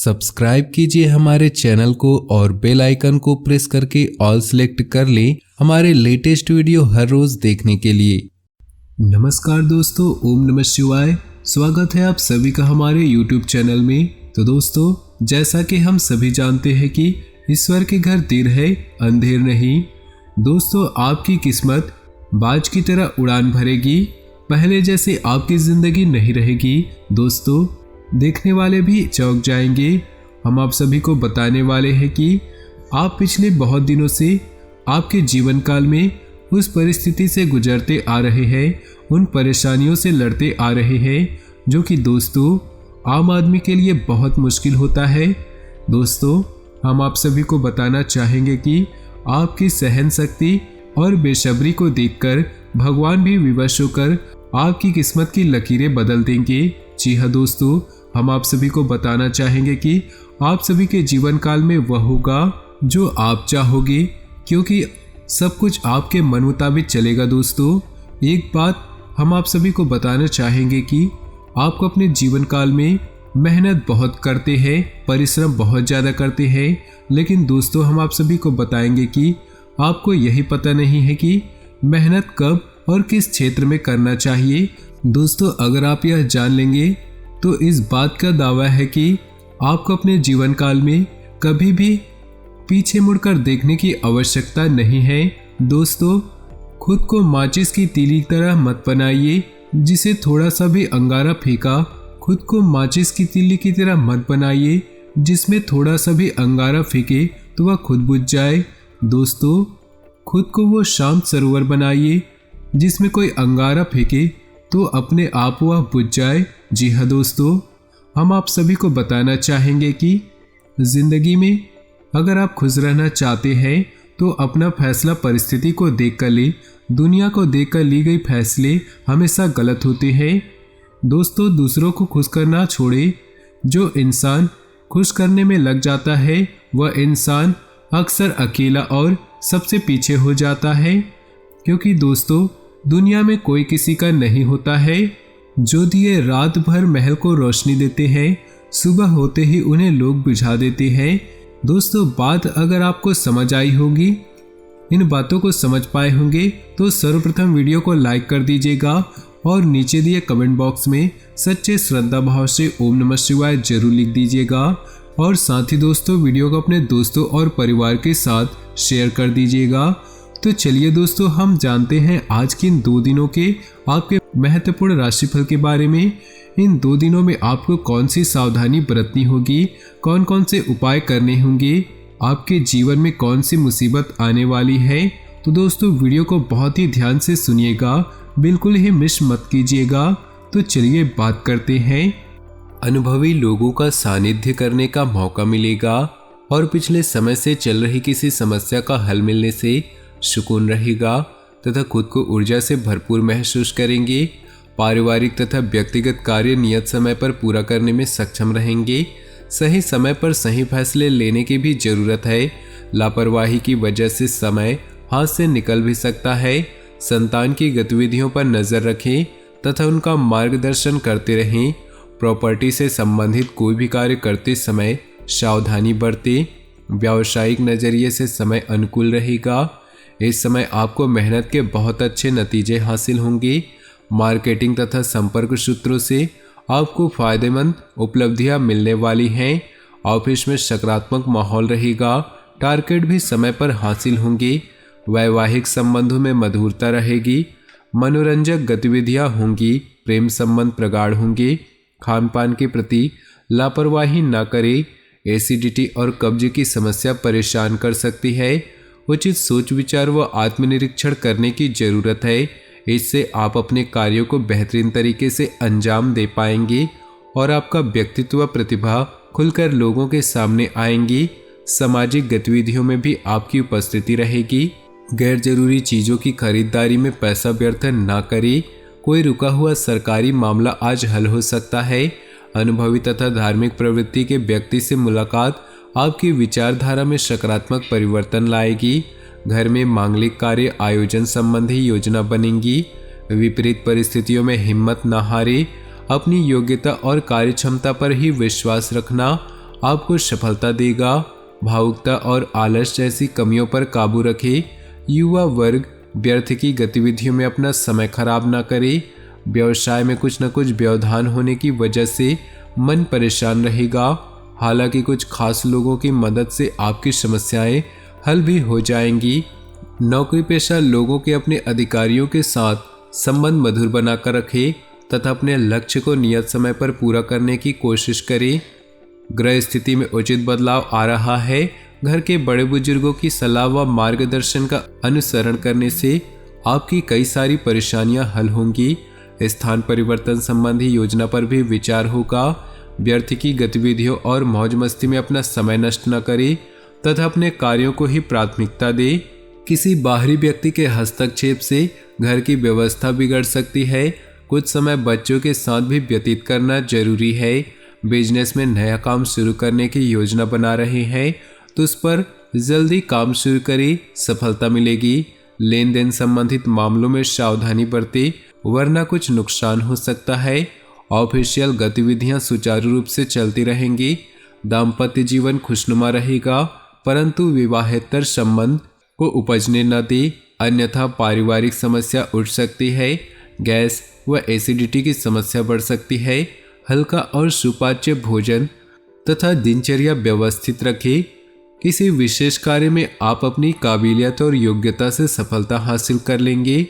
Subscribe कीजिए हमारे channel को और बेल आइकन को प्रेस करके ऑल सेलेक्ट कर लें हमारे लेटेस्ट वीडियो हर रोज देखने के लिए। नमस्कार दोस्तों, ओम नमः शिवाय। स्वागत है आप सभी का हमारे YouTube चैनल में। तो दोस्तों, जैसा कि हम सभी जानते हैं कि ईश्वर के घर देर है अंधेर नहीं। दोस्तों, आपकी किस्मत बाज की तरह उड़ान भरेगी। पहले जैसे आपकी जिंदगी नहीं रहेगी। दोस्तों, देखने वाले भी चौंक जाएंगे। हम आप सभी को बताने वाले हैं कि आप पिछले बहुत दिनों से आपके जीवन काल में उस परिस्थिति से गुजरते आ रहे हैं, उन परेशानियों से लड़ते आ रहे हैं जो कि दोस्तों आम आदमी के लिए बहुत मुश्किल होता है। दोस्तों, हम आप सभी को बताना चाहेंगे कि आपकी सहन शक्ति और बेसब्री को देखकर भगवान भी विवश होकर आपकी किस्मत की लकीरें बदल देंगे। जी हाँ दोस्तों, हम आप सभी को बताना चाहेंगे कि आप सभी के जीवन काल में वह होगा जो आप चाहोगे, क्योंकि सब कुछ आपके मन मुताबिक चलेगा। दोस्तों, एक बात हम आप सभी को बताना चाहेंगे कि आपको अपने जीवन काल में मेहनत बहुत करते हैं, परिश्रम बहुत ज़्यादा करते हैं, लेकिन दोस्तों हम आप सभी को बताएंगे कि आपको यही पता नहीं है कि मेहनत कब और किस क्षेत्र में करना चाहिए। दोस्तों, अगर आप यह जान लेंगे तो इस बात का दावा है कि आपको अपने जीवन काल में कभी भी पीछे मुड़कर देखने की आवश्यकता नहीं है। दोस्तों, खुद को माचिस की तीली की तरह मत बनाइए जिसे थोड़ा सा भी अंगारा फेंका। खुद को माचिस की तीली की तरह मत बनाइए जिसमें थोड़ा सा भी अंगारा फेंके तो वह खुद बुझ जाए। दोस्तों, खुद को वो शांत सरोवर बनाइए जिसमें कोई अंगारा फेंके तो अपने आप वह बुझ जाए। जी हाँ दोस्तों, हम आप सभी को बताना चाहेंगे कि जिंदगी में अगर आप खुश रहना चाहते हैं तो अपना फैसला परिस्थिति को देखकर ले। दुनिया को देखकर ली गई फैसले हमेशा गलत होते हैं। दोस्तों, दूसरों को खुश करना छोड़े। जो इंसान खुश करने में लग जाता है वह इंसान अक्सर अकेला और सबसे पीछे हो जाता है, क्योंकि दोस्तों दुनिया में कोई किसी का नहीं होता है। जो दिए रात भर महल को रोशनी देते हैं, सुबह होते ही उन्हें लोग बुझा देते हैं। दोस्तों, बात अगर आपको समझ आई होगी, इन बातों को समझ पाए होंगे तो सर्वप्रथम वीडियो को लाइक कर दीजिएगा और नीचे दिए कमेंट बॉक्स में सच्चे श्रद्धा भाव से ओम नमः शिवाय जरूर लिख दीजिएगा। और साथ ही दोस्तों, वीडियो को अपने दोस्तों और परिवार के साथ शेयर कर दीजिएगा। तो चलिए दोस्तों, हम जानते हैं आज के इन 2 दिनों के आपके महत्वपूर्ण राशिफल के बारे में। इन 2 दिनों में आपको कौन सी सावधानी बरतनी होगी, कौन कौन से उपाय करने होंगे, आपके जीवन में कौन सी मुसीबत आने वाली है। तो दोस्तों, वीडियो को बहुत ही ध्यान से सुनिएगा, बिल्कुल ही मिस मत कीजिएगा। तो चलिए बात करते हैं। अनुभवी लोगों का सानिध्य करने का मौका मिलेगा और पिछले समय से चल रही किसी समस्या का हल मिलने से सुकून रहेगा तथा खुद को ऊर्जा से भरपूर महसूस करेंगे। पारिवारिक तथा व्यक्तिगत कार्य नियत समय पर पूरा करने में सक्षम रहेंगे। सही समय पर सही फैसले लेने की भी जरूरत है। लापरवाही की वजह से समय हाथ से निकल भी सकता है। संतान की गतिविधियों पर नजर रखें तथा उनका मार्गदर्शन करते रहें। प्रॉपर्टी से संबंधित कोई भी कार्य करते समय सावधानी बरतें। व्यावसायिक नजरिए से समय अनुकूल रहेगा। इस समय आपको मेहनत के बहुत अच्छे नतीजे हासिल होंगे। मार्केटिंग तथा संपर्क सूत्रों से आपको फायदेमंद उपलब्धियां मिलने वाली हैं। ऑफिस में सकारात्मक माहौल रहेगा। टारगेट भी समय पर हासिल होंगे। वैवाहिक संबंधों में मधुरता रहेगी। मनोरंजक गतिविधियां होंगी। प्रेम संबंध प्रगाढ़ होंगे। खान पान के प्रति लापरवाही न करें। एसिडिटी और कब्ज की समस्या परेशान कर सकती है। उचित सोच विचार व आत्मनिरीक्षण करने की जरूरत है। इससे आप अपने कार्यों को बेहतरीन तरीके से अंजाम दे पाएंगे और आपका व्यक्तित्व प्रतिभा खुलकर लोगों के सामने आएंगी। सामाजिक गतिविधियों में भी आपकी उपस्थिति रहेगी। गैर जरूरी चीज़ों की खरीदारी में पैसा व्यर्थ न करें। कोई रुका हुआ सरकारी मामला आज हल हो सकता है। अनुभवी तथा धार्मिक प्रवृत्ति के व्यक्ति से मुलाकात आपकी विचारधारा में सकारात्मक परिवर्तन लाएगी। घर में मांगलिक कार्य आयोजन संबंधी योजना बनेगी। विपरीत परिस्थितियों में हिम्मत न हारे। अपनी योग्यता और कार्यक्षमता पर ही विश्वास रखना आपको सफलता देगा। भावुकता और आलस जैसी कमियों पर काबू रखें। युवा वर्ग व्यर्थ की गतिविधियों में अपना समय खराब ना करे। व्यवसाय में कुछ न कुछ व्यवधान होने की वजह से मन परेशान रहेगा। हालांकि कुछ खास लोगों की मदद से आपकी समस्याएं हल भी हो जाएंगी। नौकरी पेशा लोगों के अपने अधिकारियों के साथ संबंध मधुर बनाकर रखें तथा अपने लक्ष्य को नियत समय पर पूरा करने की कोशिश करें। ग्रह स्थिति में उचित बदलाव आ रहा है। घर के बड़े बुजुर्गों की सलाह व मार्गदर्शन का अनुसरण करने से आपकी कई सारी परेशानियां हल होंगी। स्थान परिवर्तन संबंधी योजना पर भी विचार होगा। व्यर्थ की गतिविधियों और मौज मस्ती में अपना समय नष्ट न करें तथा अपने कार्यों को ही प्राथमिकता दें। किसी बाहरी व्यक्ति के हस्तक्षेप से घर की व्यवस्था बिगड़ सकती है। कुछ समय बच्चों के साथ भी व्यतीत करना जरूरी है। बिजनेस में नया काम शुरू करने की योजना बना रहे हैं तो उस पर जल्दी काम शुरू करें, सफलता मिलेगी। लेन देन संबंधित मामलों में सावधानी बरतें वरना कुछ नुकसान हो सकता है। ऑफिशियल गतिविधियां सुचारू रूप से चलती रहेंगी। दाम्पत्य जीवन खुशनुमा रहेगा परंतु विवाहेतर संबंध को उपजने न दे, अन्यथा पारिवारिक समस्या उठ सकती है। गैस व एसिडिटी की समस्या बढ़ सकती है। हल्का और सुपाच्य भोजन तथा दिनचर्या व्यवस्थित रखें। किसी विशेष कार्य में आप अपनी काबिलियत और योग्यता से सफलता हासिल कर लेंगे।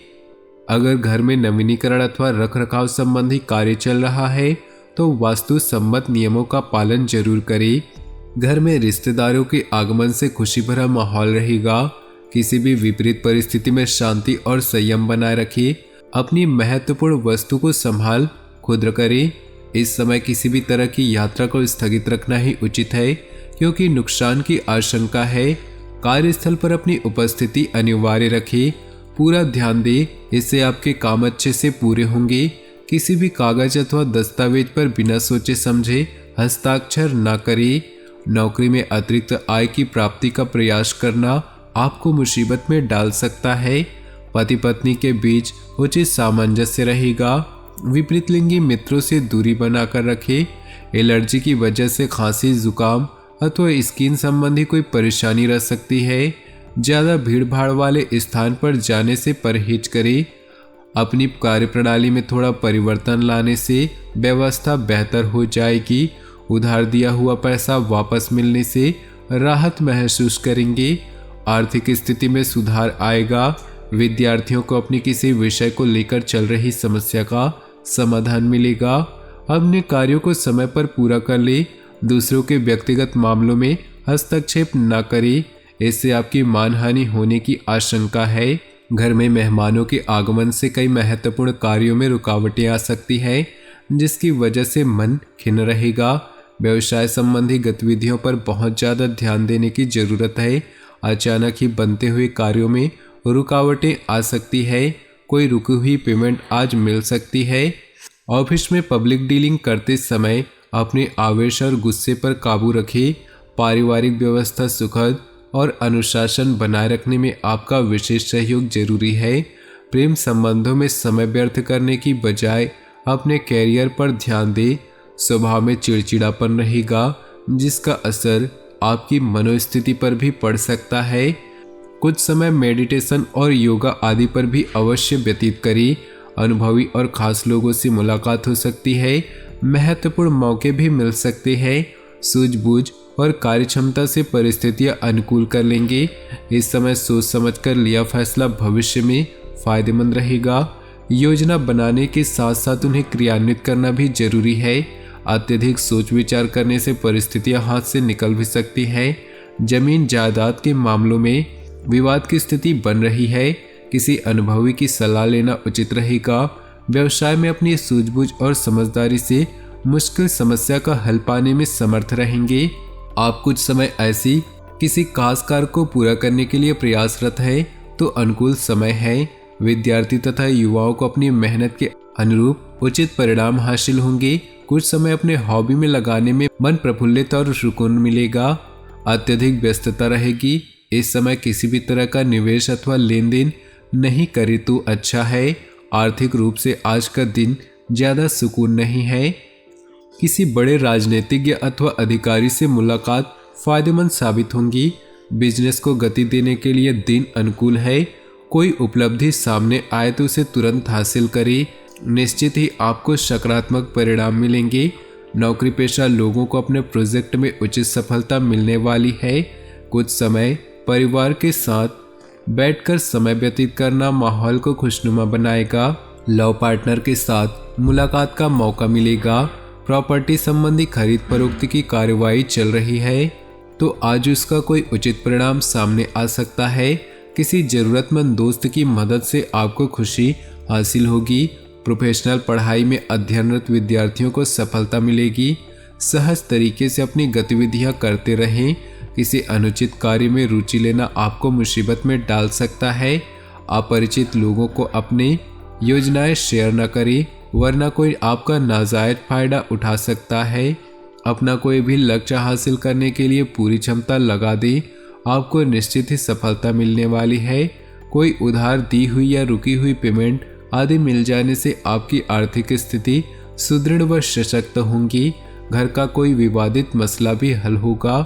अगर घर में नवीनीकरण अथवा रखरखाव संबंधी कार्य चल रहा है तो वास्तु सम्मत नियमों का पालन जरूर करें। घर में रिश्तेदारों के आगमन से खुशी भरा माहौल रहेगा। किसी भी विपरीत परिस्थिति में शांति और संयम बनाए रखिए। अपनी महत्वपूर्ण वस्तु को संभाल खुद करें। इस समय किसी भी तरह की यात्रा को स्थगित रखना ही उचित है क्योंकि नुकसान की आशंका है। कार्यस्थल पर अपनी उपस्थिति अनिवार्य रखें। पूरा ध्यान दें, इससे आपके काम अच्छे से पूरे होंगे। किसी भी कागज अथवा दस्तावेज पर बिना सोचे समझे हस्ताक्षर न करें। नौकरी में अतिरिक्त आय की प्राप्ति का प्रयास करना आपको मुसीबत में डाल सकता है। पति पत्नी के बीच उचित सामंजस्य रहेगा। विपरीत लिंगी मित्रों से दूरी बनाकर रखें। एलर्जी की वजह से खांसी, जुकाम अथवा स्किन संबंधी कोई परेशानी रह सकती है। ज़्यादा भीड़ भाड़ वाले स्थान पर जाने से परहेज करें। अपनी कार्यप्रणाली में थोड़ा परिवर्तन लाने से व्यवस्था बेहतर हो जाएगी। उधार दिया हुआ पैसा वापस मिलने से राहत महसूस करेंगे। आर्थिक स्थिति में सुधार आएगा। विद्यार्थियों को अपनी किसी विषय को लेकर चल रही समस्या का समाधान मिलेगा। अपने कार्यों को समय पर पूरा कर ले। दूसरों के व्यक्तिगत मामलों में हस्तक्षेप न करें, इससे आपकी मानहानि होने की आशंका है। घर में मेहमानों के आगमन से कई महत्वपूर्ण कार्यों में रुकावटें आ सकती है जिसकी वजह से मन खिन्न रहेगा। व्यवसाय संबंधी गतिविधियों पर बहुत ज़्यादा ध्यान देने की जरूरत है। अचानक ही बनते हुए कार्यों में रुकावटें आ सकती है। कोई रुकी हुई पेमेंट आज मिल सकती है। ऑफिस में पब्लिक डीलिंग करते समय अपने आवेश और गुस्से पर काबू रखें। पारिवारिक व्यवस्था सुखद और अनुशासन बनाए रखने में आपका विशेष सहयोग जरूरी है। प्रेम संबंधों में समय व्यर्थ करने की बजाय अपने कैरियर पर ध्यान दें। स्वभाव में चिड़चिड़ापन रहेगा जिसका असर आपकी मनोस्थिति पर भी पड़ सकता है। कुछ समय मेडिटेशन और योगा आदि पर भी अवश्य व्यतीत करें। अनुभवी और खास लोगों से मुलाकात हो सकती है। महत्वपूर्ण मौके भी मिल सकते हैं। सूझबूझ और कार्यक्षमता से परिस्थितियां अनुकूल कर लेंगे। इस समय सोच समझकर लिया फैसला भविष्य में फायदेमंद रहेगा। योजना बनाने के साथ साथ उन्हें क्रियान्वित करना भी जरूरी है। अत्यधिक सोच विचार करने से परिस्थितियां हाथ से निकल भी सकती हैं। जमीन जायदाद के मामलों में विवाद की स्थिति बन रही है। किसी अनुभवी की सलाह लेना उचित रहेगा। व्यवसाय में अपनी सूझबूझ और समझदारी से मुश्किल समस्या का हल पाने में समर्थ रहेंगे। आप कुछ समय ऐसी किसी खास कार्य को पूरा करने के लिए प्रयासरत है तो अनुकूल समय है। विद्यार्थी तथा युवाओं को अपनी मेहनत के अनुरूप उचित परिणाम हासिल होंगे। कुछ समय अपने हॉबी में लगाने में मन प्रफुल्लित और सुकून मिलेगा। अत्यधिक व्यस्तता रहेगी। इस समय किसी भी तरह का निवेश अथवा लेन देन नहीं करे तो अच्छा है। आर्थिक रूप से आज का दिन ज़्यादा सुकून नहीं है। किसी बड़े राजनीतिज्ञ अथवा अधिकारी से मुलाकात फायदेमंद साबित होंगी। बिजनेस को गति देने के लिए दिन अनुकूल है। कोई उपलब्धि सामने आए तो उसे तुरंत हासिल करें। निश्चित ही आपको सकारात्मक परिणाम मिलेंगे। नौकरी पेशा लोगों को अपने प्रोजेक्ट में उचित सफलता मिलने वाली है। कुछ समय परिवार के साथ बैठकर समय व्यतीत करना माहौल को खुशनुमा बनाएगा। लव पार्टनर के साथ मुलाकात का मौका मिलेगा। प्रॉपर्टी संबंधी खरीद फरोख्त की कार्यवाही चल रही है तो आज उसका कोई उचित परिणाम सामने आ सकता है। किसी जरूरतमंद दोस्त की मदद से आपको खुशी हासिल होगी। प्रोफेशनल पढ़ाई में अध्ययनरत विद्यार्थियों को सफलता मिलेगी। सहज तरीके से अपनी गतिविधियां करते रहें। किसी अनुचित कार्य में रुचि लेना आपको मुसीबत में डाल सकता है। अपरिचित लोगों को अपनी योजनाएं शेयर न करें वरना कोई आपका नाजायज फायदा उठा सकता है। अपना कोई भी लक्ष्य हासिल करने के लिए पूरी क्षमता लगा दें। आपको निश्चित ही सफलता मिलने वाली है। कोई उधार दी हुई या रुकी हुई पेमेंट आदि मिल जाने से आपकी आर्थिक स्थिति सुदृढ़ व सशक्त होंगी। घर का कोई विवादित मसला भी हल होगा।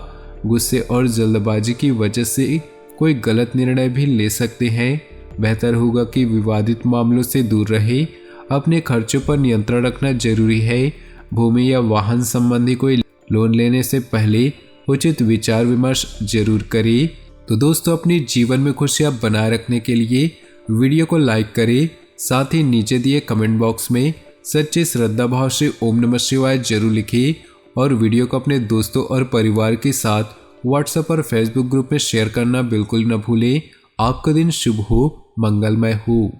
गुस्से और जल्दबाजी की वजह से कोई गलत निर्णय भी ले सकते हैं। बेहतर होगा कि विवादित मामलों से दूर रहे। अपने खर्चों पर नियंत्रण रखना जरूरी है। भूमि या वाहन संबंधी कोई लोन लेने से पहले उचित विचार विमर्श जरूर करें। तो दोस्तों, अपने जीवन में खुशियां बनाए रखने के लिए वीडियो को लाइक करें। साथ ही नीचे दिए कमेंट बॉक्स में सच्चे श्रद्धा भाव से ओम नमः शिवाय जरूर लिखिए और वीडियो को अपने दोस्तों और परिवार के साथ व्हाट्सएप और फेसबुक ग्रुप में शेयर करना बिल्कुल न भूलें। आपका दिन शुभ हो, मंगलमय हो।